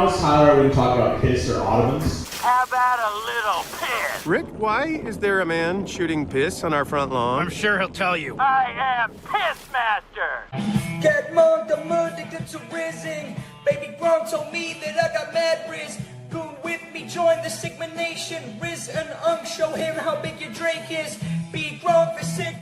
promised Tyler I wouldn't talk about piss or ottomans. How about a little piss? Rick, why is there a man shooting piss on our front lawn? I'm sure he'll tell you. I am Pissmaster. Get more the mood that's arisen. Baby Gronk told me that I got mad Riz. Goon with me, join the Sigma Nation. Riz and Unk, show him how big your Drake is. Be Gronk the sick.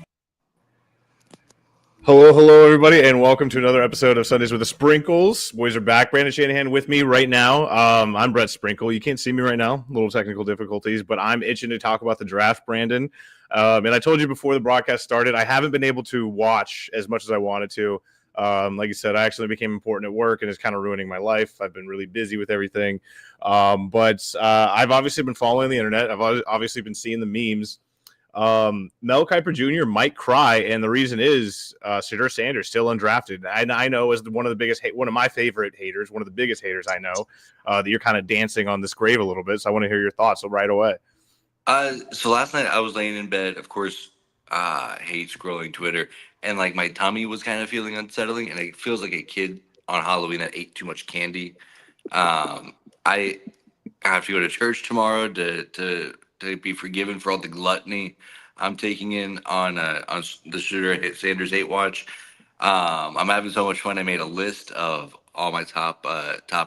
Hello, everybody, and welcome to another episode of Sundays with the Sprinkles. Boys are back. Brandon Shanahan with me right now. I'm Brett Sprinkle. You can't see me right now. Little technical difficulties, but I'm itching to talk about the draft, Brandon. And I told you before the broadcast started, I haven't been able to watch as much as I wanted to. Like you said, I actually became important at work, and it's kind of ruining my life. I've been really busy with everything. But I've obviously been following the internet. I've obviously been seeing the memes. Mel Kiper Jr. might cry, and the reason is SHEDUR Sanders still undrafted. I know is one of the biggest, one of my favorite haters, one of the biggest haters I know. That you're kind of dancing on this grave a little bit, so I want to hear your thoughts right away. So last night I was laying in bed, of course, hate scrolling Twitter, and like my tummy was kind of feeling unsettling, and it feels like a kid on Halloween that ate too much candy. I have to go to church tomorrow to be forgiven for all the gluttony I'm taking in on the SHEDUR Sanders hate watch. I'm having so much fun. I made a list of all my top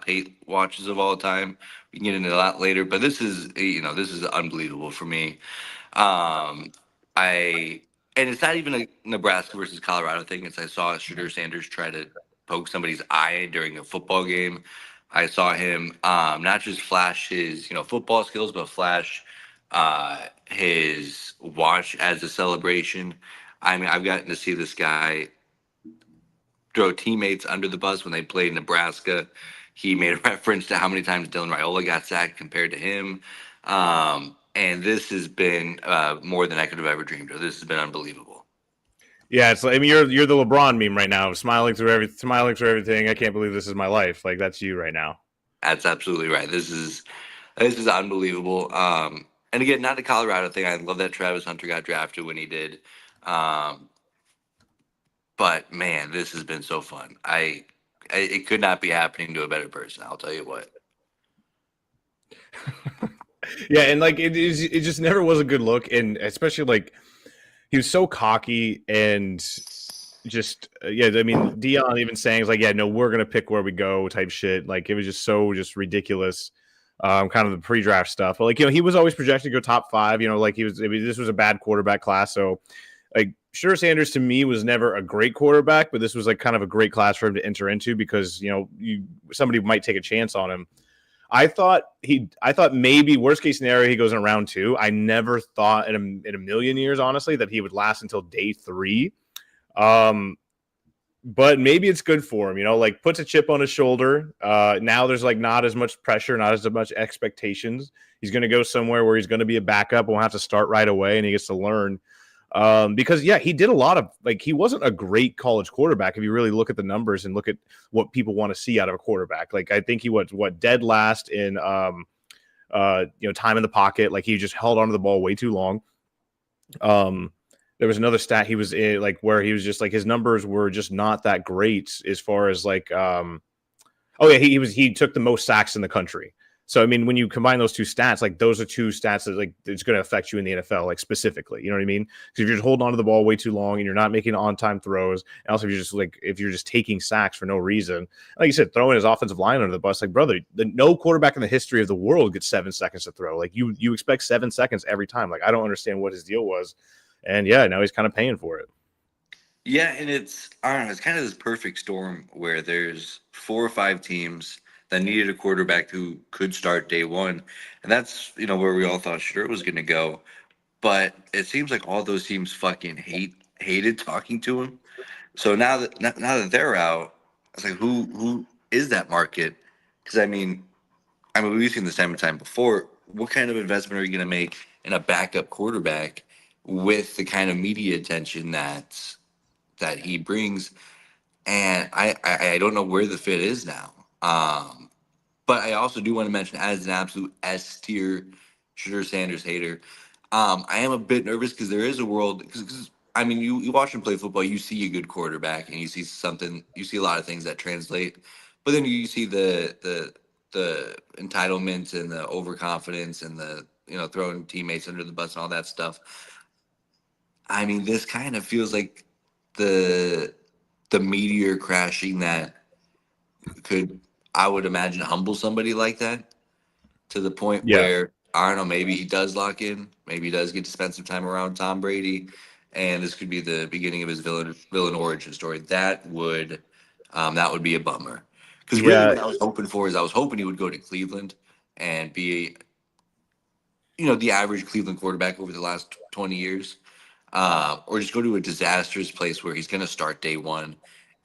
hate watches of all time. We can get into that later, but this is unbelievable for me. And it's not even a Nebraska versus Colorado thing. It's I saw SHEDUR Sanders try to poke somebody's eye during a football game. I saw him not just flash his football skills, but flash his watch as a celebration. I mean, I've gotten to see this guy throw teammates under the bus when they played Nebraska. He made a reference to how many times Dylan Raiola got sacked compared to him. And this has been more than I could have ever dreamed of. This has been unbelievable. Yeah, it's like, I mean, you're the LeBron meme right now, smiling through everything. I can't believe this is my life. Like, that's you right now. That's absolutely right. This is unbelievable. And again, not the Colorado thing. I love that Travis Hunter got drafted when he did. But man, this has been so fun. It could not be happening to a better person. I'll tell you what. Yeah, and like it just never was a good look, and especially like he was so cocky and just I mean, Dion even saying like, yeah, no, we're gonna pick where we go type shit. Like it was just so ridiculous. Kind of the pre-draft stuff, but like he was always projected to go top 5. Like he was. I mean, this was a bad quarterback class, so like SHEDUR Sanders to me was never a great quarterback, but this was like kind of a great class for him to enter into because somebody might take a chance on him. I thought maybe worst case scenario he goes in round 2. I never thought in a million years, honestly, that he would last until day 3. But maybe it's good for him, like puts a chip on his shoulder. Now there's like not as much pressure, not as much expectations. He's going to go somewhere where he's going to be a backup, won't have to start right away, and he gets to learn. Because he did a lot of he wasn't a great college quarterback if you really look at the numbers and look at what people want to see out of a quarterback. Like I think he was dead last in time in the pocket. Like he just held onto the ball way too long. There was another stat he was in, like where he was just like his numbers were just not that great as far as like he took the most sacks in the country. So I mean, when you combine those two stats, like those are two stats that like it's going to affect you in the NFL, like specifically. You know what I mean? Because if you're just holding on to the ball way too long and you're not making on-time throws, and also if you're just taking sacks for no reason, like you said, throwing his offensive line under the bus, like brother, no quarterback in the history of the world gets 7 seconds to throw. Like you expect 7 seconds every time. Like I don't understand what his deal was, and yeah, now he's kind of paying for it. Yeah, and it's kind of this perfect storm where there's 4 or 5 teams that needed a quarterback who could start day 1. And that's, where we all thought SHEDUR was going to go. But it seems like all those teams fucking hated talking to him. So now that they're out, it's like, who is that market? Because, I mean, we've seen this time before. What kind of investment are you going to make in a backup quarterback with the kind of media attention that he brings? And I don't know where the fit is now. But I also do want to mention, as an absolute S-tier SHEDUR Sanders hater, I am a bit nervous because there is a world. Because I mean, you watch him play football, you see a good quarterback, and you see a lot of things that translate. But then you see the the entitlement and the overconfidence and the throwing teammates under the bus and all that stuff. I mean, this kind of feels like the meteor crashing that could, I would imagine, humble somebody like that to the point Yeah. where, I don't know, maybe he does lock in, maybe he does get to spend some time around Tom Brady, and this could be the beginning of his villain origin story. That would be a bummer. Because really, Yeah. what I was hoping for is I was hoping he would go to Cleveland and be, the average Cleveland quarterback over the last 20 years, or just go to a disastrous place where he's going to start day one,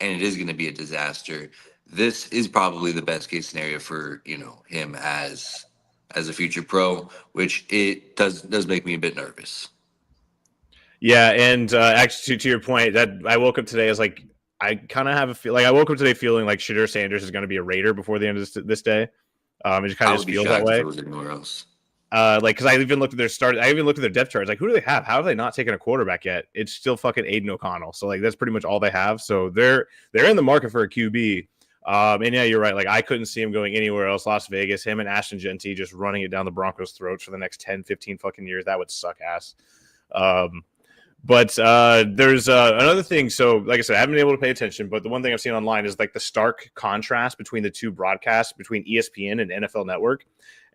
and it is going to be a disaster. This is probably the best case scenario for him as a future pro, which it does make me a bit nervous. Yeah, and actually, to your point, that I woke up today as like I kind of have a feel like I woke up today feeling like SHEDUR Sanders is going to be a Raider before the end of this day. It just kind I of would just be feels that shocked if way. it was anywhere else. Like, because I even looked at their start. I even looked at their depth charts. Like, who do they have? How have they not taken a quarterback yet? It's still fucking Aiden O'Connell. So like, that's pretty much all they have. So they're in the market for a QB. And yeah, you're right. Like, I couldn't see him going anywhere else. Las Vegas, him and Ashton Genty just running it down the Broncos' throats for the next 10, 15 fucking years. That would suck ass. But there's another thing. So, like I said, I haven't been able to pay attention. But the one thing I've seen online is like the stark contrast between the two broadcasts between ESPN and NFL Network.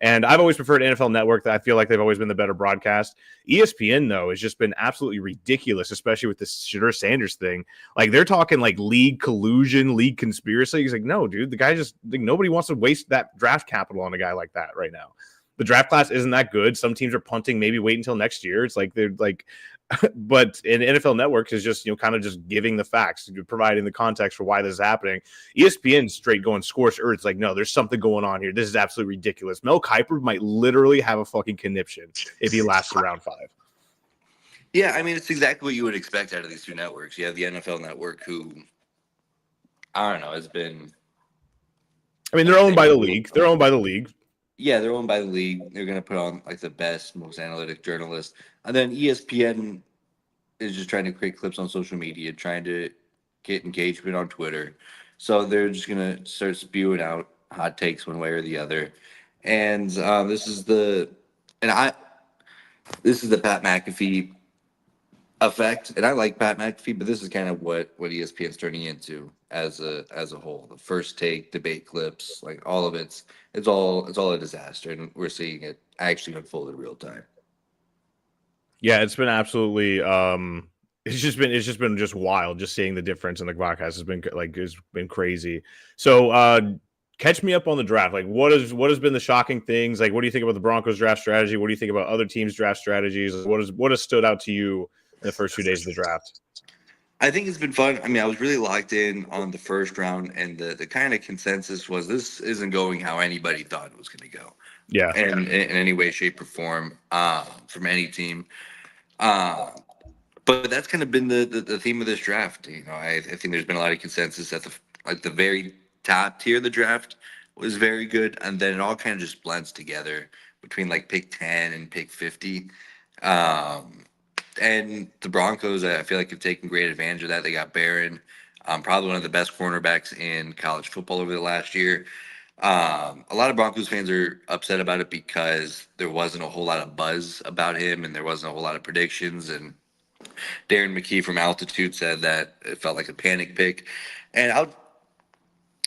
And I've always preferred NFL Network. That I feel like they've always been the better broadcast. ESPN, though, has just been absolutely ridiculous, especially with this SHEDUR Sanders thing. Like, they're talking like league collusion, league conspiracy. He's like, no, dude, the guy just like, nobody wants to waste that draft capital on a guy like that right now. The draft class isn't that good. Some teams are punting, maybe wait until next year. It's like they're like, but in NFL Network is just, kind of just giving the facts, providing the context for why this is happening. ESPN straight going scorched earth. It's like, no, there's something going on here. This is absolutely ridiculous. Mel Kiper might literally have a fucking conniption if he lasts around 5. Yeah, I mean, it's exactly what you would expect out of these two networks. You have the NFL Network, who, I don't know, has been. I mean, they're owned by the league. They're owned by the league. Yeah, they're owned by the league. They're going to put on like the best, most analytic journalists. And then ESPN is just trying to create clips on social media, trying to get engagement on Twitter. So they're just going to start spewing out hot takes one way or the other. And this is the Pat McAfee effect. And I like Pat McAfee, but this is kind of what ESPN's turning into as a whole. The first take, debate clips, like all of it's all a disaster, and we're seeing it actually unfold in real time. Yeah, it's been absolutely it's just been wild just seeing the difference in the broadcast has been crazy. So catch me up on the draft. Like what has been the shocking things? Like what do you think about the Broncos draft strategy? What do you think about other teams' draft strategies? What has stood out to you in the first few days of the draft? I think it's been fun. I mean, I was really locked in on the first round, and the kind of consensus was this isn't going how anybody thought it was going to go. Yeah. And in any way, shape, or form from any team. But that's kind of been the theme of this draft. I think there's been a lot of consensus at the very top tier of the draft was very good, and then it all kind of just blends together between like pick 10 and pick 50. And the Broncos, I feel like, have taken great advantage of that. They got Barron, probably one of the best cornerbacks in college football over the last year. A lot of Broncos fans are upset about it because there wasn't a whole lot of buzz about him, and there wasn't a whole lot of predictions. And Darren McKee from Altitude said that it felt like a panic pick. And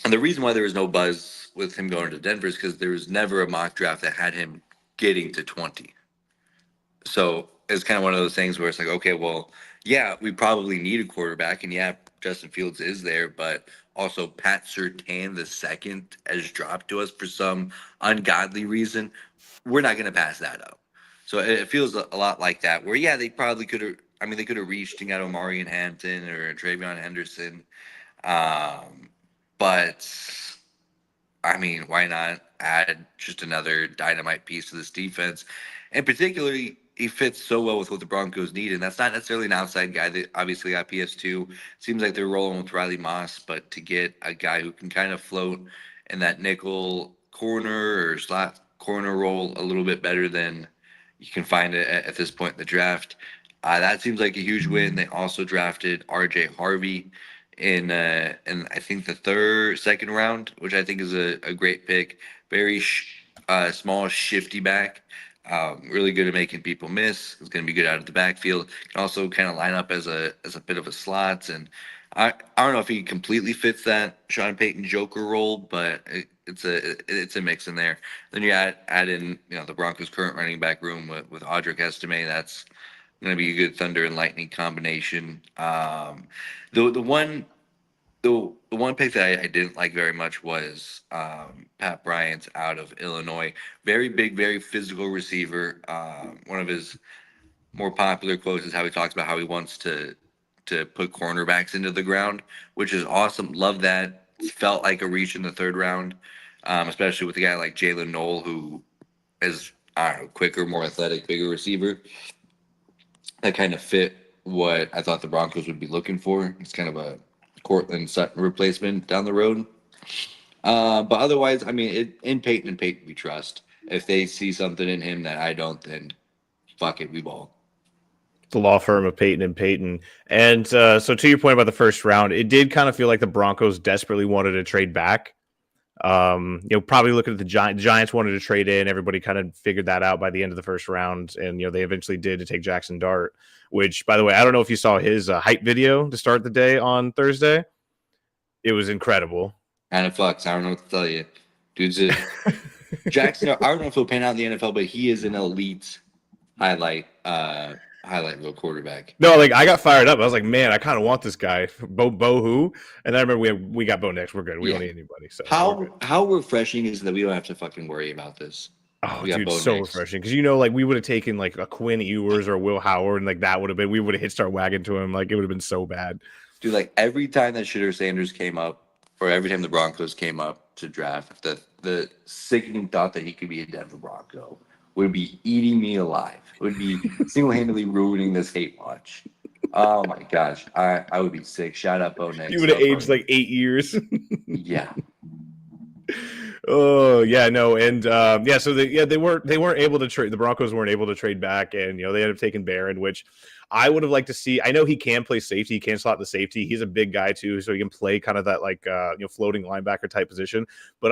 the reason why there was no buzz with him going to Denver is because there was never a mock draft that had him getting to 20. So it's kind of one of those things where it's like, okay, well, yeah, we probably need a quarterback, and yeah, Justin Fields is there, but also Pat Surtain the second has dropped to us for some ungodly reason. We're not going to pass that up. So it feels a lot like that, where yeah, they probably could have. I mean, they could have reached and got Omari and Hampton or Travion Henderson, but I mean, why not add just another dynamite piece to this defense? And particularly, he fits so well with what the Broncos need, and that's not necessarily an outside guy. That obviously got PS2. Seems like they're rolling with Riley Moss, but to get a guy who can kind of float in that nickel corner or slot corner role a little bit better than you can find it at this point in the draft, that seems like a huge win. They also drafted RJ Harvey in I think the second round, which I think is a great pick. Very small, shifty back. Really good at making people miss. It's going to be good out of the backfield. Can also kind of line up as a bit of a slot. And I don't know if he completely fits that Sean Payton Joker role, but it's a mix in there. Then you add in the Broncos' current running back room with Audric Estime. That's going to be a good thunder and lightning combination. The one pick that I didn't like very much was Pat Bryant out of Illinois. Very big, very physical receiver. One of his more popular quotes is how he talks about how he wants to put cornerbacks into the ground, which is awesome. Love that. Felt like a reach in the third round, especially with a guy like Jalen Knoll, who is, I don't know, quicker, more athletic, bigger receiver. That kind of fit what I thought the Broncos would be looking for. It's kind of a Cortland Sutton replacement down the road. But otherwise, I mean, in Peyton and Peyton we trust. If they see something in him that I don't, then fuck it, we ball. The law firm of Peyton and Peyton. And so to your point about the first round, it did kind of feel like the Broncos desperately wanted to trade back. Probably looking at the Giants wanted to trade in. Everybody kind of figured that out by the end of the first round. And, they eventually did to take Jackson Dart, which, by the way, I don't know if you saw his hype video to start the day on Thursday. It was incredible. And it fucks. I don't know what to tell you. Dude's Jackson, I don't know if he'll pan out in the NFL, but he is an elite highlight reel quarterback. No, like I got fired up. I was like, man, I kind of want this guy. Bo who? And I remember we got Bo next. We're good. We don't need anybody. So how refreshing is that we don't have to fucking worry about this. Oh, dude, so refreshing. Because like we would have taken like a Quinn Ewers or a Will Howard, and like that would have been, we would have hit start wagging to him. Like it would have been so bad. Dude, like every time that SHEDUR Sanders came up, or every time the Broncos came up to draft, the sickening thought that he could be a Denver Bronco would be eating me alive. Would be single-handedly ruining this hate watch. Oh my gosh, I would be sick. Shout out Bo next. You would have aged like 8 years. Yeah. Oh yeah, no, and so they weren't able to trade. The Broncos weren't able to trade back, and they ended up taking Barron, which I would have liked to see. I know he can play safety, he can slot the safety. He's a big guy too, so he can play kind of that like floating linebacker type position. But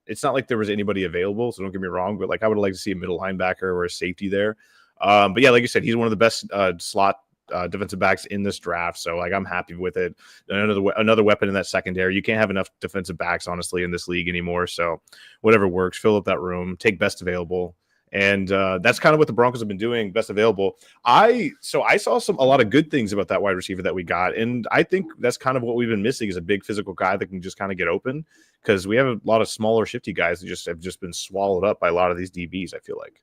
it's not like there was anybody available, so don't get me wrong. But like I would have liked to see a middle linebacker or a safety there. But yeah, like you said, he's one of the best slot defensive backs in this draft, so like I'm happy with it. Another weapon in that secondary. You can't have enough defensive backs honestly in this league anymore, so whatever works, fill up that room, take best available, and that's kind of what the Broncos have been doing, best available. I saw a lot of good things about that wide receiver that we got, and I think that's kind of what we've been missing, is a big physical guy that can just kind of get open, because we have a lot of smaller shifty guys that have just been swallowed up by a lot of these DBs, I feel like.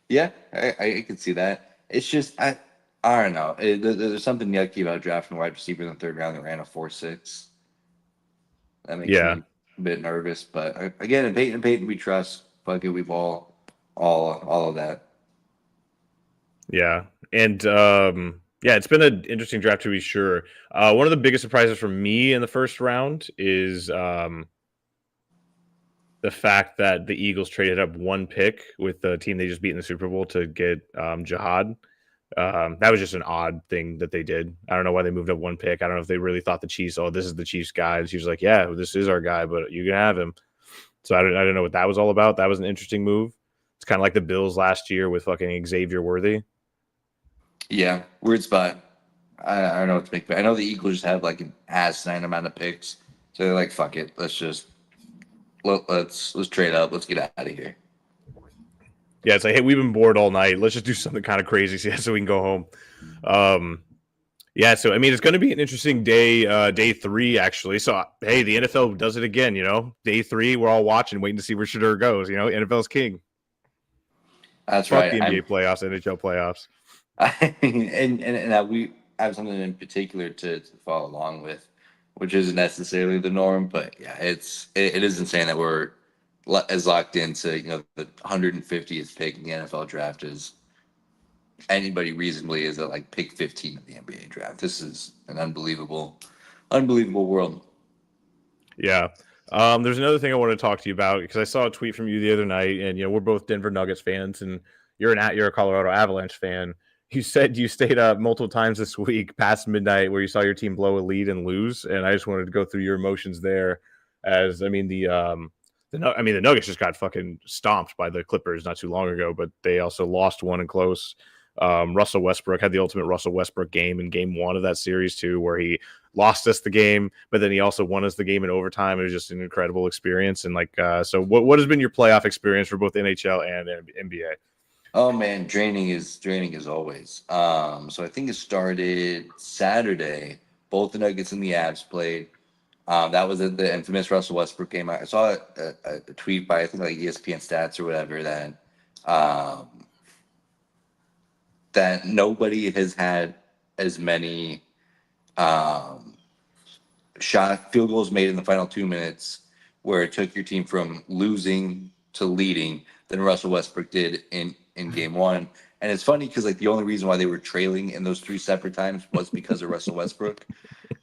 Yeah, I can see that. It's just I don't know. There's something yucky about drafting a wide receiver in the third round that ran a 4.6. That makes me a bit nervous. But again, in Peyton we trust. Fuck it, we ball. All of that. Yeah, and it's been an interesting draft to be sure. One of the biggest surprises for me in the first round is the fact that the Eagles traded up one pick with the team they just beat in the Super Bowl to get Jihad. That was just an odd thing that they did. I don't know why they moved up one pick. I don't know if they really thought the Chiefs, this is the Chiefs guy. And she was like, yeah, this is our guy, but you can have him. So I don't know what that was all about. That was an interesting move. It's kind of like the Bills last year with fucking Xavier Worthy. Yeah, weird spot. I don't know what to make. I know the Eagles have like an asinine amount of picks, so they're like, "Fuck it, let's trade up. Let's get out of here." Yeah, it's like, hey, we've been bored all night. Let's just do something kind of crazy so we can go home. So I mean, it's going to be an interesting day, day 3 actually. So hey, the NFL does it again. Day 3, we're all watching, waiting to see where SHEDUR goes. NFL's king. That's Fuck right. The NBA playoffs, NHL playoffs. And we have something in particular to follow along with, which isn't necessarily the norm, but yeah, it is insane that we're as locked into the 150th pick in the NFL draft as anybody reasonably is at like pick 15 of the NBA draft. This is an unbelievable world. Yeah. There's another thing I want to talk to you about, because I saw a tweet from you the other night, and we're both Denver Nuggets fans, and you're a Colorado Avalanche fan. You said you stayed up multiple times this week past midnight where you saw your team blow a lead and lose, and I just wanted to go through your emotions there. As I mean, the Nuggets just got fucking stomped by the Clippers not too long ago, but they also lost one in close. Russell Westbrook had the ultimate Russell Westbrook game in game one of that series too, where he lost us the game, but then he also won us the game in overtime. It was just an incredible experience. And so what has been your playoff experience for both NHL and NBA? Oh man, draining is always. So I think it started Saturday. Both the Nuggets and the Avs played. That was the infamous Russell Westbrook game. I saw a tweet by I think like ESPN Stats or whatever that nobody has had as many field goals made in the final 2 minutes where it took your team from losing to leading than Russell Westbrook did in game one. And it's funny because like the only reason why they were trailing in those three separate times was because of Russell Westbrook.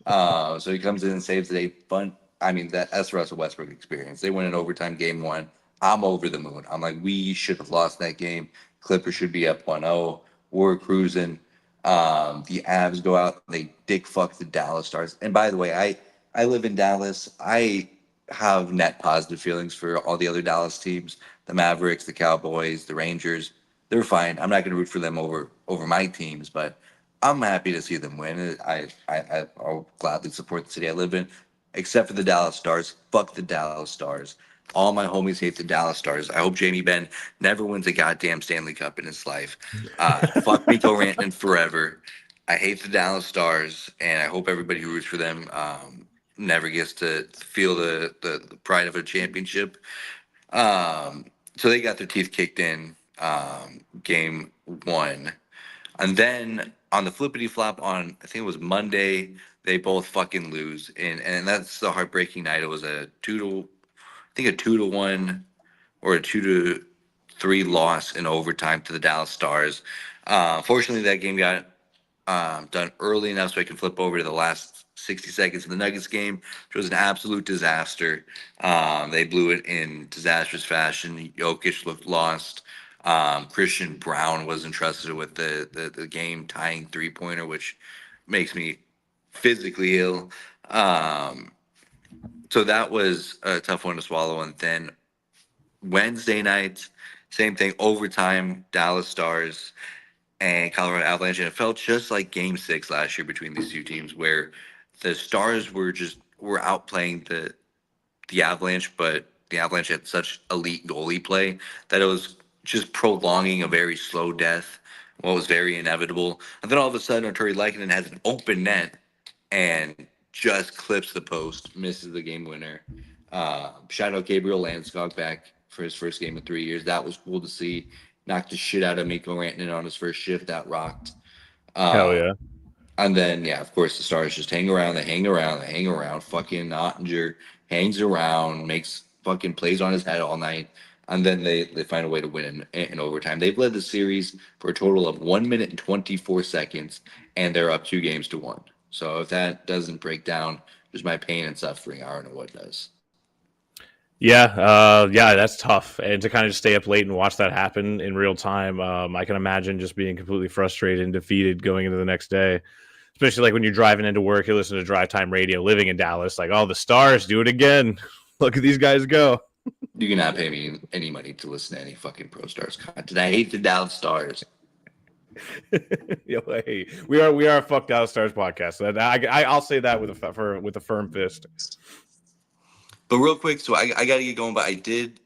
So he comes in and saves the day. That's the Russell Westbrook experience. They win an overtime game one. I'm over the moon. I'm like, we should have lost that game. Clippers should be up 1-0. We're cruising. The Avs go out. They dick fuck the Dallas Stars. And by the way, I live in Dallas. I have net positive feelings for all the other Dallas teams. The Mavericks, the Cowboys, the Rangers. They're fine. I'm not going to root for them over my teams, but I'm happy to see them win. I'll gladly support the city I live in, except for the Dallas Stars. Fuck the Dallas Stars. All my homies hate the Dallas Stars. I hope Jamie Benn never wins a goddamn Stanley Cup in his life. Fuck Miko Rantanen forever. I hate the Dallas Stars, and I hope everybody who roots for them never gets to feel the pride of a championship. So they got their teeth kicked in game one. And then on the flippity flop on, I think it was Monday, they both fucking lose. And that's the heartbreaking night. It was a 2-1 or a 2-3 loss in overtime to the Dallas Stars. Fortunately, that game got done early enough so I can flip over to the last 60 seconds of the Nuggets game, which was an absolute disaster. They blew it in disastrous fashion. Jokic looked lost. Christian Brown was entrusted with the game tying 3-pointer, which makes me physically ill. So that was a tough one to swallow. And then Wednesday night, same thing, overtime, Dallas Stars and Colorado Avalanche. And it felt just like game 6 last year between these two teams, where the Stars were outplaying the Avalanche, but the Avalanche had such elite goalie play that it was just prolonging a very slow death, what was very inevitable. And then all of a sudden, Arturi Lehkonen has an open net and just clips the post, misses the game winner. Shout out Gabriel Landeskog back for his first game in 3 years. That was cool to see. Knocked the shit out of Mikko Rantanen on his first shift. That rocked. Hell yeah. And then, yeah, of course, the Stars just hang around. They hang around. They hang around. Fucking Ottinger hangs around, makes fucking plays on his head all night. And then they find a way to win in overtime. They've led the series for a total of 1 minute and 24 seconds, and they're up 2-1. So if that doesn't break down just my pain and suffering, I don't know what does. Yeah, that's tough. And to kind of just stay up late and watch that happen in real time, I can imagine just being completely frustrated and defeated going into the next day. Especially like when you're driving into work, you listen to Drive Time Radio, living in Dallas, like, oh, the Stars do it again. Look at these guys go. You cannot pay me any money to listen to any fucking Pro Stars content. I hate the Dallas Stars. Yo, hey, we are a fuck Dallas Stars podcast. So I'll say that with a firm fist. But real quick, so I got to get going, but I did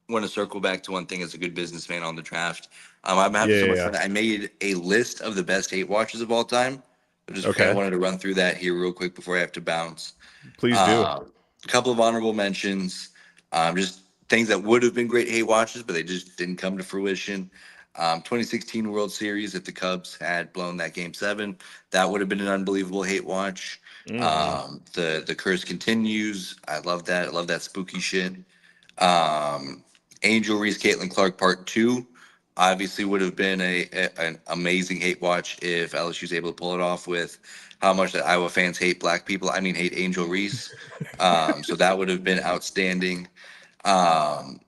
want to circle back to one thing as a good businessman on the draft. I'm having so much fun. I made a list of the best hate watches of all time. I just kind of wanted to run through that here real quick before I have to bounce. Please do. A couple of honorable mentions, just things that would have been great hate watches, but they just didn't come to fruition. 2016 World Series, if the Cubs had blown that Game 7, that would have been an unbelievable hate watch. The curse continues. I love that. I love that spooky shit. Angel Reese, Caitlin Clark Part 2 obviously would have been an amazing hate watch if LSU's able to pull it off with how much that Iowa fans hate black people. I mean, hate Angel Reese. So that would have been outstanding. And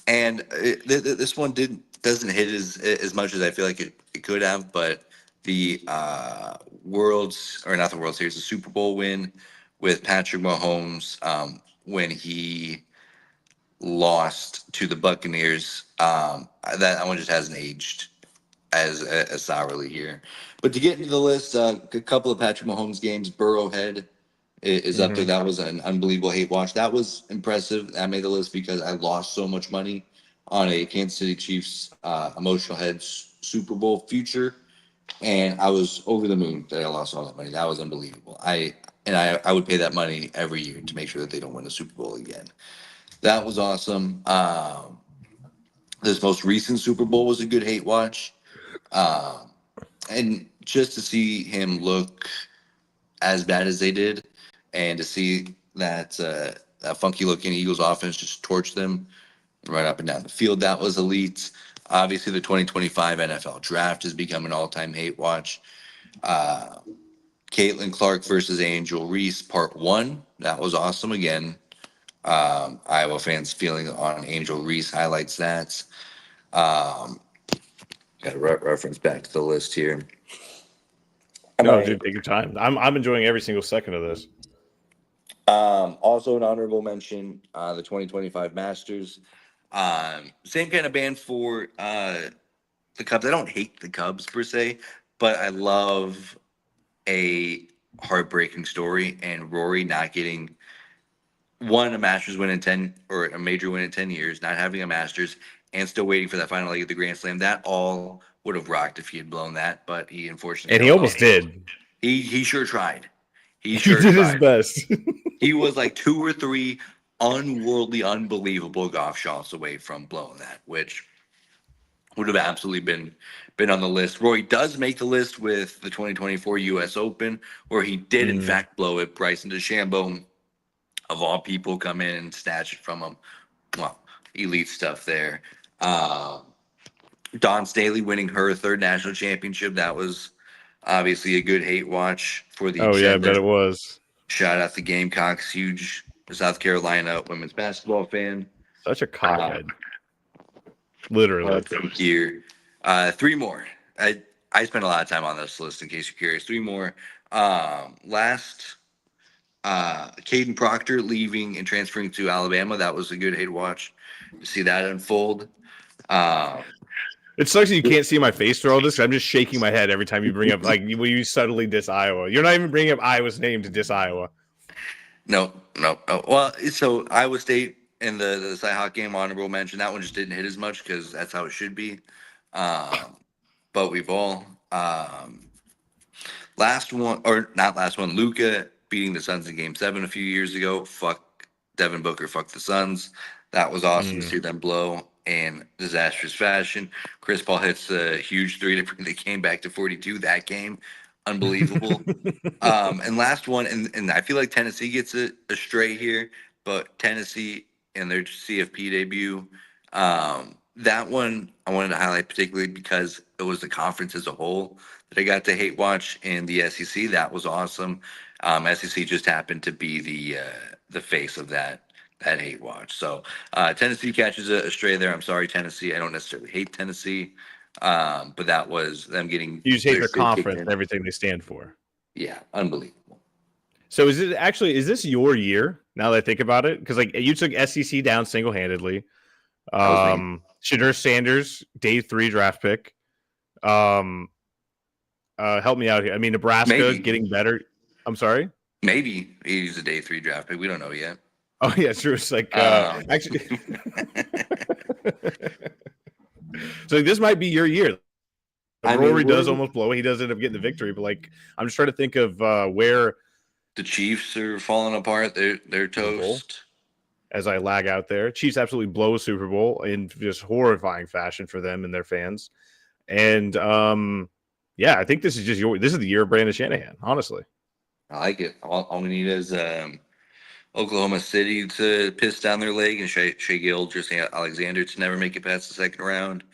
this one doesn't hit as much as I feel like it they could have, but the not the World Series, the Super Bowl win with Patrick Mahomes, when he lost to the Buccaneers, that one just hasn't aged as sourly here. But to get into the list, a couple of Patrick Mahomes games, Burrowhead is up there. That was an unbelievable hate watch. That was impressive. I made the list because I lost so much money on a Kansas City Chiefs emotional head Super Bowl future, and I was over the moon that I lost all that money. That was unbelievable. I would pay that money every year to make sure that they don't win the Super Bowl again. That was awesome. This most recent Super Bowl was a good hate watch. And just to see him look as bad as they did, and to see that funky looking Eagles offense just torch them right up and down the field, that was elite. Obviously, the 2025 NFL draft has become an all-time hate watch. Caitlin Clark versus Angel Reese, part 1. That was awesome. Again, Iowa fans feeling on Angel Reese highlights that. Got to reference back to the list here. No, dude, take your time. I'm enjoying every single second of this. Also an honorable mention, the 2025 Masters. Same kind of band for the Cubs. I don't hate the Cubs per se, but I love a heartbreaking story, and Rory not getting a Masters win in 10, or a major win in 10 years, not having a Masters, and still waiting for that final leg of the Grand Slam. That all would have rocked if he had blown that, but he unfortunately And he almost did. He sure tried. He did his best. He was like 2 or 3 unworldly, unbelievable golf shots away from blowing that, which would have absolutely been on the list. Roy does make the list with the 2024 U.S. Open, where he did in fact blow it. Bryson DeChambeau, of all people, come in and snatch it from him. Well, elite stuff there. Dawn Staley winning her 3rd national championship. That was obviously a good hate watch for the yeah, I bet it was. Shout out the Gamecocks, huge South Carolina women's basketball fan. Such a cockhead. Literally. Here. 3 more. I spent a lot of time on this list in case you're curious. 3 more. Last, Caden Proctor leaving and transferring to Alabama. That was a good hate watch to see that unfold. It sucks that you can't see my face through all this. I'm just shaking my head every time you bring up, like, when you subtly diss Iowa. You're not even bringing up Iowa's name to diss Iowa. No. Well, so Iowa State in the Cyhawk game, honorable mention. That one just didn't hit as much because that's how it should be. But we've all last one, or not last one. Luka beating the Suns in Game 7 a few years ago. Fuck Devin Booker. Fuck the Suns. That was awesome to see them blow in disastrous fashion. Chris Paul hits a huge 3 to bring the game back to 42 that game. Unbelievable. And last one, and I feel like Tennessee gets a stray here, but Tennessee in their CFP debut, that one I wanted to highlight particularly because it was the conference as a whole that I got to hate watch in the SEC. That was awesome. SEC just happened to be the face of that hate watch. So Tennessee catches a stray there. I'm sorry, Tennessee. I don't necessarily hate Tennessee, but that was them getting. You just hate their conference and everything they stand for. Yeah, unbelievable. So is this your year now that I think about it? Because like you took SEC down single-handedly. SHEDUR Sanders, day 3 draft pick. Help me out here. I mean, Nebraska getting better. I'm sorry. Maybe he's a day 3 draft pick. We don't know yet. Oh yeah, true. It's like actually. So this might be your year. Rory does almost blow. He does end up getting the victory, but like I'm just trying to think of where the Chiefs are falling apart. They're toast. As I lag out there, Chiefs absolutely blow a Super Bowl in just horrifying fashion for them and their fans. And yeah, I think this is the year of Brandon Shanahan. Honestly, I like it. All we need is Oklahoma City to piss down their leg and Shea Gilgeous-Alexander to never make it past the second round.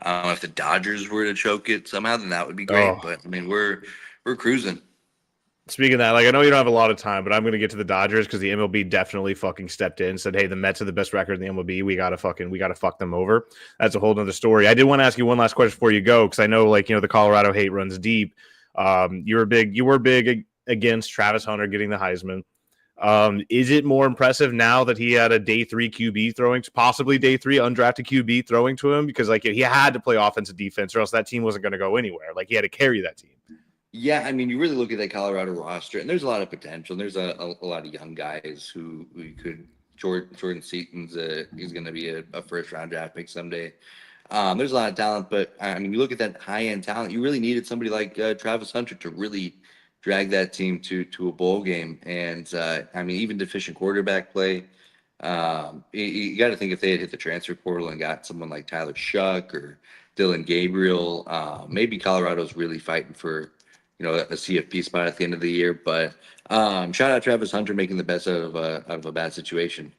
If the Dodgers were to choke it somehow, then that would be great. But I mean, we're cruising. Speaking of that, like I know you don't have a lot of time, but I'm going to get to the Dodgers because the MLB definitely fucking stepped in and said, "Hey, the Mets are the best record in the MLB. We gotta fuck them over." That's a whole nother story. I did want to ask you one last question before you go because I know like the Colorado hate runs deep. You were big against Travis Hunter getting the Heisman. Is it more impressive now that he had a day 3 QB throwing, possibly day 3 undrafted QB throwing to him? Because like he had to play offensive defense or else that team wasn't going to go anywhere. Like he had to carry that team. Yeah, I mean, you really look at that Colorado roster, and there's a lot of potential. There's a lot of young guys who could. Jordan Seaton's he's going to be a first round draft pick someday. There's a lot of talent, but I mean, you look at that high end talent. You really needed somebody like Travis Hunter to really drag that team to a bowl game. And I mean, even deficient quarterback play. You got to think if they had hit the transfer portal and got someone like Tyler Shuck or Dylan Gabriel, maybe Colorado's really fighting for a CFP spot at the end of the year. But shout out Travis Hunter making the best out of a bad situation.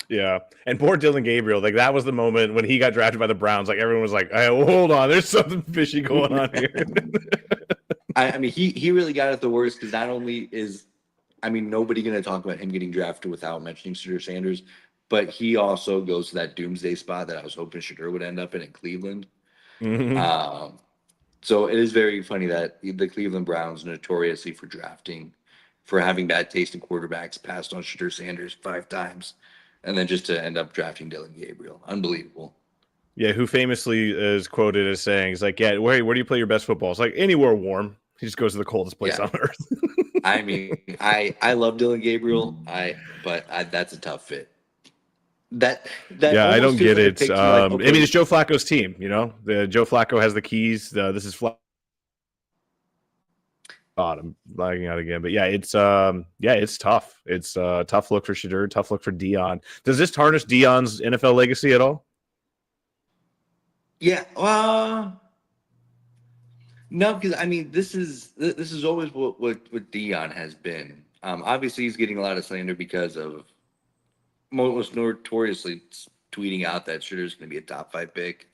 Yeah, and poor Dylan Gabriel, like that was the moment when he got drafted by the Browns. Like everyone was like, "Hey, hold on, there's something fishy going on here." I mean, he really got it the worst because not only is, I mean, nobody going to talk about him getting drafted without mentioning SHEDUR Sanders, but he also goes to that doomsday spot that I was hoping SHEDUR would end up in Cleveland. Mm-hmm. So it is very funny that the Cleveland Browns, notoriously for having bad taste in quarterbacks, passed on SHEDUR Sanders 5 times. And then just to end up drafting Dylan Gabriel. Unbelievable. Yeah, who famously is quoted as saying, he's like, "Yeah, where do you play your best football?" It's like anywhere warm. He just goes to the coldest place on earth. I mean, I love Dylan Gabriel, but that's a tough fit. That yeah, I don't get it. I mean, it's Joe Flacco's team. The Joe Flacco has the keys. This is I'm lagging out again, but yeah, it's tough. It's a tough look for SHEDUR, tough look for Dion. Does this tarnish Dion's NFL legacy at all? Yeah, no, because I mean, this is always what Dion has been. Obviously, he's getting a lot of slander because of most notoriously tweeting out that SHEDUR's going to be a top 5 pick.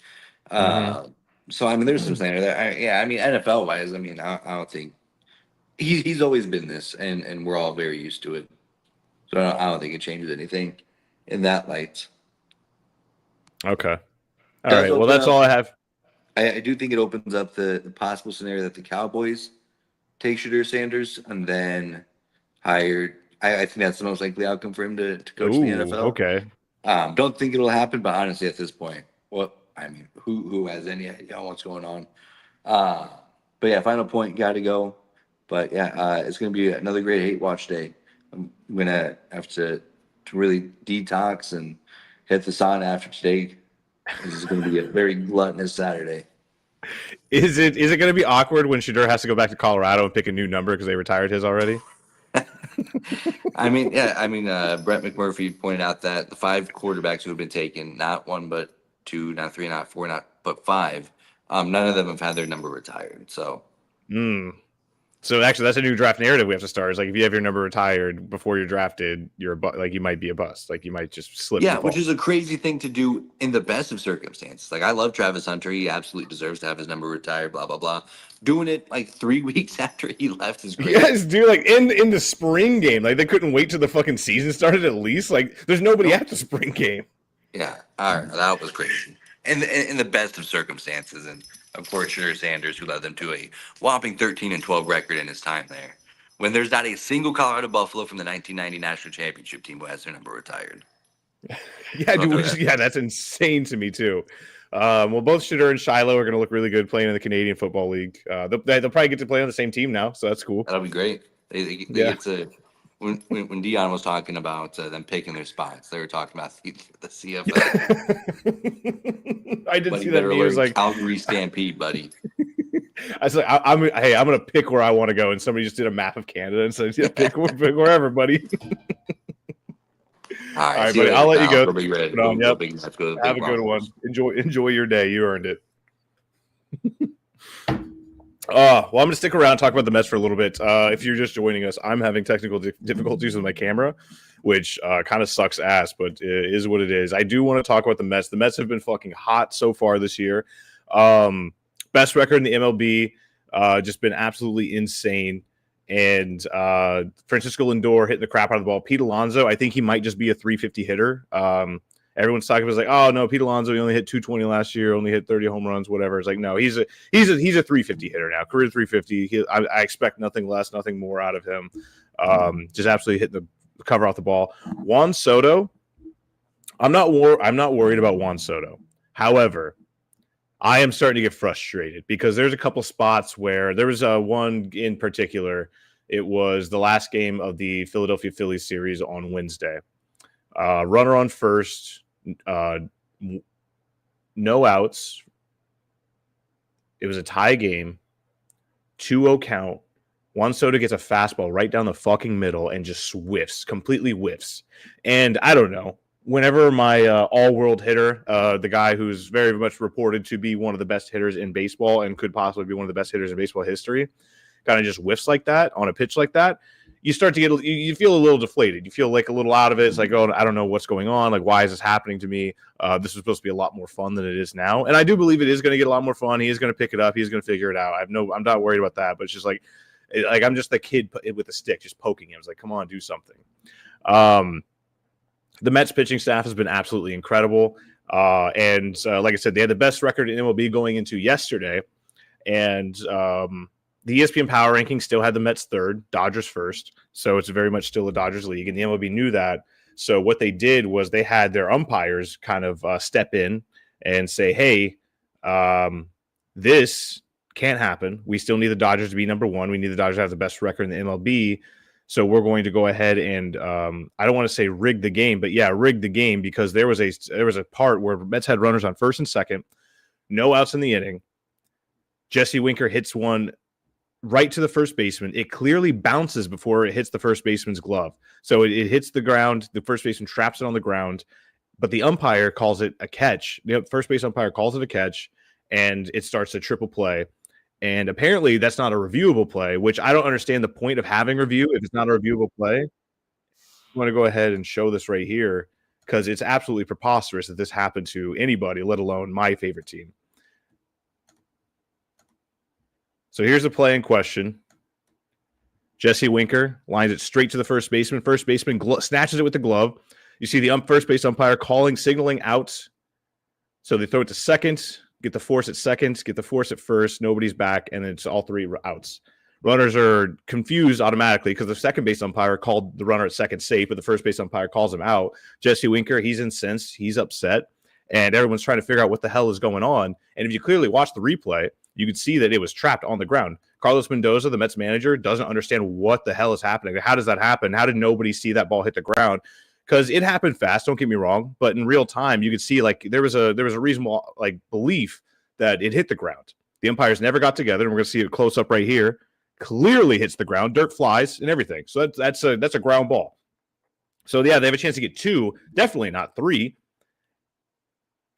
So I mean, there's some slander there. I mean, NFL wise, I mean, I don't think. He's always been this, and we're all very used to it. So I don't think it changes anything in that light. Okay. All right. Well, that's all I have. I do think it opens up the possible scenario that the Cowboys take SHEDUR Sanders and then hired. I think that's the most likely outcome for him to coach the NFL. Okay. Don't think it'll happen, but honestly, at this point, I mean, who has any idea what's going on? But yeah, final point, got to go. But yeah, it's going to be another great hate watch day. I'm going to have to really detox and hit the sauna after today. This is going to be a very gluttonous Saturday. Is it going to be awkward when SHEDUR has to go back to Colorado and pick a new number because they retired his already? I mean, Brett McMurphy pointed out that the 5 quarterbacks who have been taken, not 1 but 2, not 3, not 4, but 5, none of them have had their number retired. So. So actually, that's a new draft narrative we have to start. Is like if you have your number retired before you're drafted, you're like you might be a bust. Like you might just slip. Yeah, which is a crazy thing to do in the best of circumstances. Like I love Travis Hunter; he absolutely deserves to have his number retired. Blah blah blah. Doing it like 3 weeks after he left is crazy. Yes, dude. Like in the spring game, like they couldn't wait till the fucking season started. At least like there's nobody at the spring game. Yeah, all right, that was crazy. In the best of circumstances, and of course, SHEDUR Sanders, who led them to a whopping 13-12 record in his time there, when there's not a single Colorado Buffalo from the 1990 National Championship team who has their number retired. Yeah, dude. That's insane to me too. Well, both SHEDUR and Shiloh are going to look really good playing in the Canadian Football League. They'll probably get to play on the same team now, so that's cool. That'll be great. They get to. When Dion was talking about them picking their spots, they were talking about the CFL. I didn't see that. It was like Calgary Stampede, buddy. I was like, I'm gonna pick where I want to go, and somebody just did a map of Canada and said, "Yeah, pick wherever, buddy." All right, buddy. I'll let you go. Have a good one. Enjoy your day. You earned it. Well, I'm going to stick around and talk about the Mets for a little bit. If you're just joining us, I'm having technical difficulties with my camera, which kind of sucks ass, but it is what it is. I do want to talk about the Mets. The Mets have been fucking hot so far this year. Best record in the MLB, just been absolutely insane. and Francisco Lindor hitting the crap out of the ball. Pete Alonso, I think he might just be a 350 hitter. Everyone's talking about like, oh no, Pete Alonso, he only hit 220 last year, only hit 30 home runs, whatever. It's like, no, he's a 350 hitter now, career 350. I expect nothing less, nothing more out of him. Just absolutely hitting the cover off the ball. Juan Soto, I'm not worried about Juan Soto. However, I am starting to get frustrated because there's a couple spots where there was one in particular. It was the last game of the Philadelphia Phillies series on Wednesday. Runner on first, no outs. It was a tie game, 2-0 count. Juan Soto gets a fastball right down the fucking middle and just completely whiffs. And I don't know. Whenever my all-world hitter, the guy who's very much reported to be one of the best hitters in baseball and could possibly be one of the best hitters in baseball history, kind of just whiffs like that on a pitch like that, you start to get, you feel a little deflated. You feel like a little out of it. It's like, oh, I don't know what's going on. Like, why is this happening to me? This is supposed to be a lot more fun than it is now. And I do believe it is going to get a lot more fun. He is going to pick it up. He's going to figure it out. I'm not worried about that. But it's just like I'm just the kid with a stick, just poking him. It's like, come on, do something. The Mets pitching staff has been absolutely incredible. And like I said, they had the best record in MLB going into yesterday. And the ESPN Power Ranking still had the Mets third, Dodgers first. So it's very much still a Dodgers league. And the MLB knew that. So what they did was they had their umpires kind of step in and say, hey, this can't happen. We still need the Dodgers to be number one. We need the Dodgers to have the best record in the MLB. So we're going to go ahead and I don't want to say rig the game, but yeah, rig the game because there was a part where Mets had runners on first and second, no outs in the inning. Jesse Winker hits one right to the first baseman. It clearly bounces before it hits the first baseman's glove. So it hits the ground. The first baseman traps it on the ground, but the umpire calls it a catch. The first base umpire calls it a catch, and it starts a triple play. And apparently that's not a reviewable play, which I don't understand the point of having review if it's not a reviewable play. I want to go ahead and show this right here because it's absolutely preposterous that this happened to anybody, let alone my favorite team. So here's the play in question. Jesse Winker lines it straight to the first baseman. First baseman snatches it with the glove. You see the first base umpire signaling out. So they throw it to second. Get the force at second, get the force at first, nobody's back, and it's all three outs. Runners are confused automatically because the second base umpire called the runner at second safe, but the first base umpire calls him out. Jesse Winker, he's incensed, he's upset, and everyone's trying to figure out what the hell is going on. And if you clearly watch the replay, you could see that it was trapped on the ground. Carlos Mendoza, the Mets manager, doesn't understand what the hell is happening. How does that happen? How did nobody see that ball hit the ground? Because it happened fast, don't get me wrong, but in real time, you could see like there was a reasonable like belief that it hit the ground. The umpires never got together, and we're going to see it close up right here. Clearly hits the ground, dirt flies, and everything. So that's a ground ball. So yeah, they have a chance to get two, definitely not three.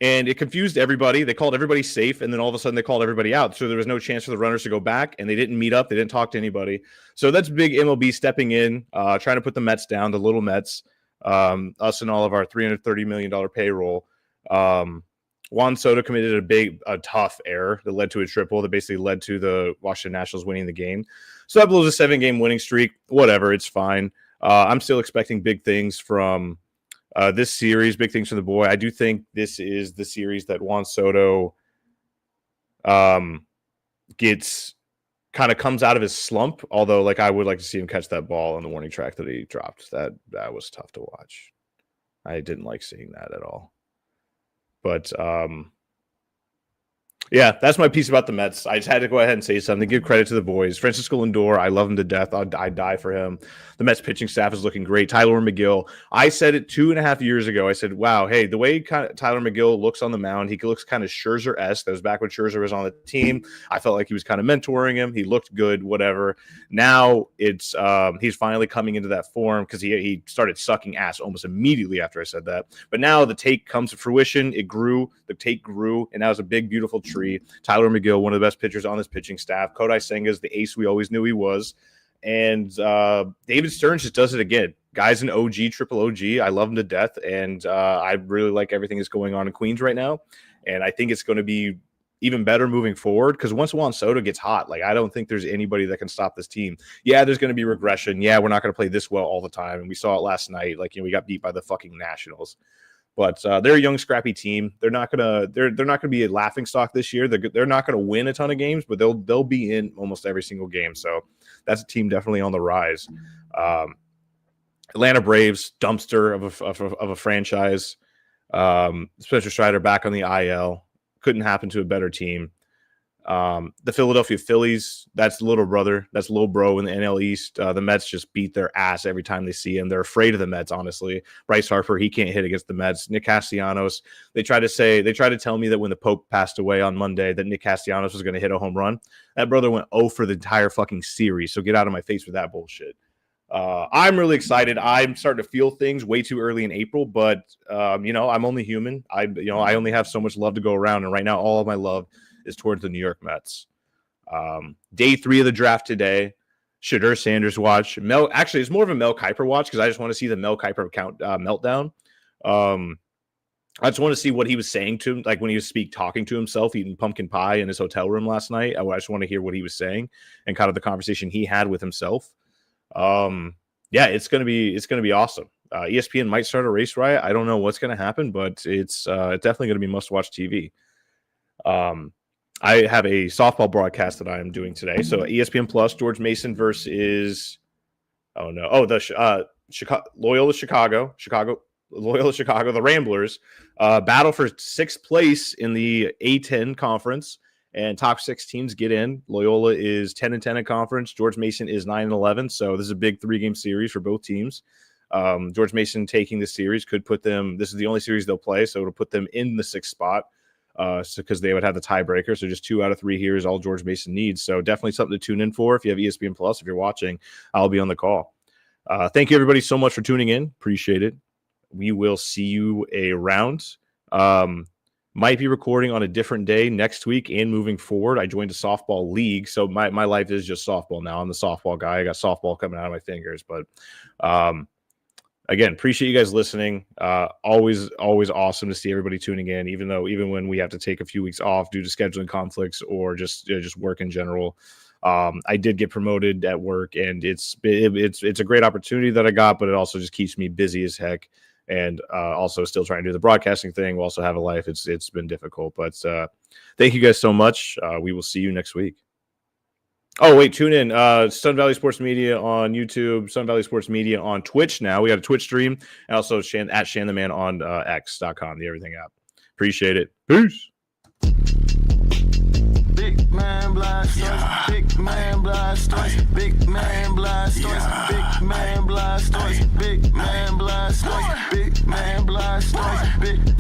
And it confused everybody. They called everybody safe, and then all of a sudden they called everybody out. So there was no chance for the runners to go back, and they didn't meet up. They didn't talk to anybody. So that's big MLB stepping in, trying to put the Mets down, the little Mets. Us and all of our $330 million payroll. Juan Soto committed a tough error that led to a triple that basically led to the Washington Nationals winning the game. So that blows a 7-game winning streak. Whatever, it's fine. I'm still expecting big things from this series, big things from the boy. I do think this is the series that Juan Soto gets kind of comes out of his slump, although like I would like to see him catch that ball on the warning track that he dropped. That was tough to watch. I didn't like seeing that at all. But yeah, that's my piece about the Mets. I just had to go ahead and say something. Give credit to the boys. Francisco Lindor, I love him to death. I'd die for him. The Mets pitching staff is looking great. Tyler McGill, I said it 2.5 years ago. I said, wow, hey, the way Tyler McGill looks on the mound, he looks kind of Scherzer-esque. That was back when Scherzer was on the team. I felt like he was kind of mentoring him. He looked good, whatever. Now it's he's finally coming into that form because he started sucking ass almost immediately after I said that. But now the take comes to fruition. It grew. The take grew, and that was a big, beautiful tree. Tyler McGill, one of the best pitchers on this pitching staff. Kodai Senga's the ace we always knew he was. And David Stearns just does it again. Guy's an OG, triple OG. I love him to death. And I really like everything that's going on in Queens right now. And I think it's going to be even better moving forward. Because once Juan Soto gets hot, like I don't think there's anybody that can stop this team. Yeah, there's going to be regression. Yeah, we're not going to play this well all the time, and we saw it last night. Like we got beat by the fucking Nationals. But they're a young, scrappy team. They're not gonna be a laughing stock this year. They're not gonna win a ton of games, but they'll be in almost every single game. So that's a team definitely on the rise. Atlanta Braves, dumpster of a franchise. Spencer Strider back on the IL. Couldn't happen to a better team. The Philadelphia Phillies, that's little brother. That's little bro in the NL East. The Mets just beat their ass every time they see him. They're afraid of the Mets, honestly. Bryce Harper, he can't hit against the Mets. Nick Castellanos, they tried to tell me that when the Pope passed away on Monday that Nick Castellanos was going to hit a home run. That brother went 0 for the entire fucking series. So get out of my face with that bullshit. I'm really excited. I'm starting to feel things way too early in April, but I'm only human. I only have so much love to go around, and right now all of my love is towards the New York Mets. Day 3 of the draft today. SHEDUR Sanders watch. Actually, it's more of a Mel Kiper watch because I just want to see the Mel Kiper meltdown. I just want to see what he was saying to him, like when he was talking to himself, eating pumpkin pie in his hotel room last night. I just want to hear what he was saying and kind of the conversation he had with himself. It's gonna be awesome. ESPN might start a race riot. I don't know what's gonna happen, but it's definitely gonna be must-watch TV. I have a softball broadcast that I am doing today. So ESPN Plus, George Mason versus Loyola Chicago, the Ramblers, battle for 6th place in the A10 conference, and top 6 teams get in. Loyola is 10-10 in conference. George Mason is 9-11. So this is a big 3-game series for both teams. George Mason taking the series could put them. This is the only series they'll play, so it'll put them in the 6th spot. Because they would have the tiebreaker. So just 2 out of 3 here is all George Mason needs. So definitely something to tune in for. If you have ESPN Plus, if you're watching, I'll be on the call. Thank you everybody so much for tuning in. Appreciate it. We will see you around. Might be recording on a different day next week and moving forward. I joined a softball league, so my life is just softball now. I'm the softball guy. I got softball coming out of my fingers, but again, appreciate you guys listening. Always awesome to see everybody tuning in, even when we have to take a few weeks off due to scheduling conflicts or just work in general. I did get promoted at work, and it's a great opportunity that I got, but it also just keeps me busy as heck. And also still trying to do the broadcasting thing. We also have a life. It's been difficult, but thank you guys so much. We will see you next week. Oh, wait, tune in. Sun Valley Sports Media on YouTube, Sun Valley Sports Media on Twitch now. We got a Twitch stream, and also at Shan the Man on X.com, the Everything app. Appreciate it. Peace. Big man blast stories, big man blast stories, big man blast stories, big man blast stories, big man blast stories, big man blast stories, big